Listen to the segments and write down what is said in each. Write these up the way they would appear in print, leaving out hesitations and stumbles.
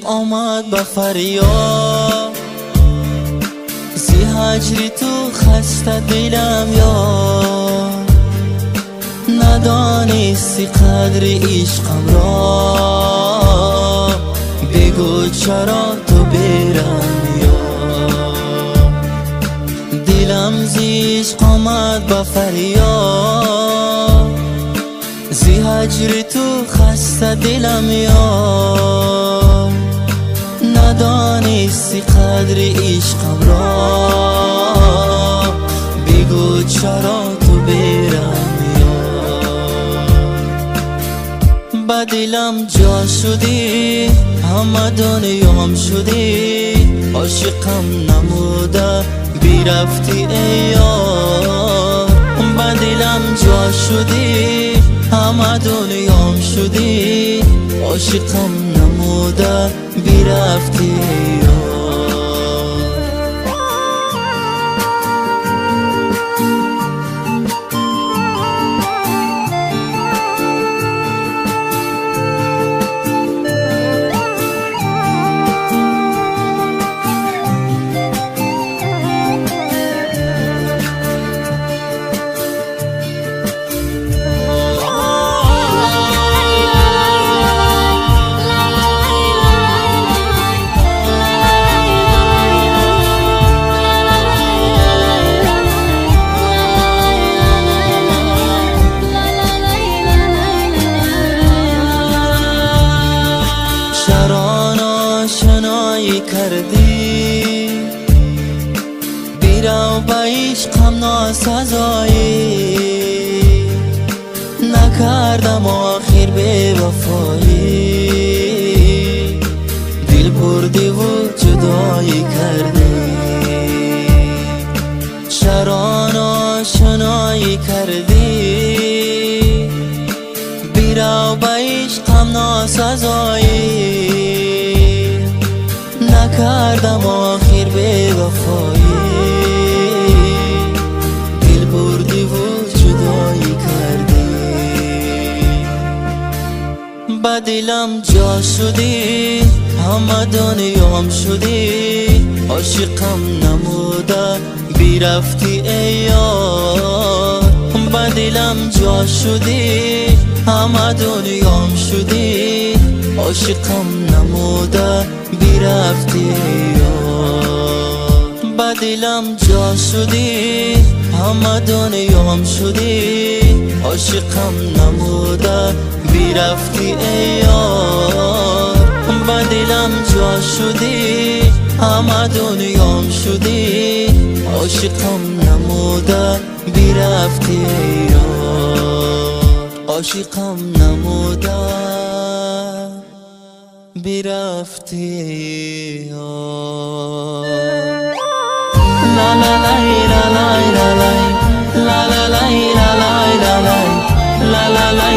آمد به فریاد، زی هجری تو خسته دلم یار. ندانستی قدر عشقم را، بگو چرا تو بیرم یار. دلم زی عشق آمد به فریاد، زی هجری تو خسته دلم یار. ندانستی قدر عشقم را، بگو چرا تو بیرم یار. با دلم جا شدی، همه دنیام شدی، عاشقم نموده بیرفتی ای یار. با دلم جا شدی، همه دنیام شدی، عاشقم نموده بیرفتی ای یار. شران آشنایی کردی، بیرو به عشقم ناسزایی. نکردم آخر بی وفایی، دل بردی و جدایی کردی. شران آشنایی کردی، بیرو به عشقم ناسزایی. نکردم آخر بی وفایی، دل بردی و جدایی کردی. با دلم جا شدی، همه دنیام شدی، عاشقم نموده بیرفتی ای یار. با دلم جا شدی، همه دنیام شدی، عاشقم نموده بیرفتی ای یار. با دلم جا شدی، همه دنیام شدی، عاشقم نموده بیرفتی ای یار. با دلم جا شدی، همه دنیام شدی، عاشقم نموده بیرفتی ای یار. عاشقم نموده بیرفتی ای یار. لا لا لا لا لا لا لا لا لا لا لا لا لا لا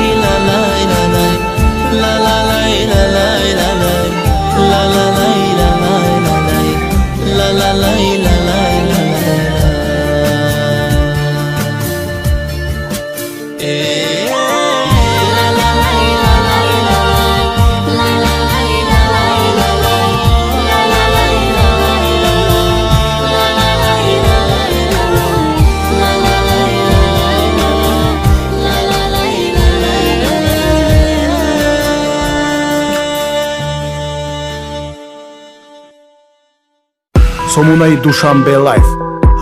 сомонаи душанбе лайф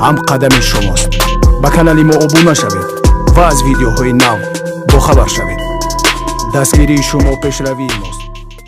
ҳам қадами шумост. ба канали мо обуна шавед ва аз видеоҳои нав бохабар шавед. дастгирии шумо пешравии мост.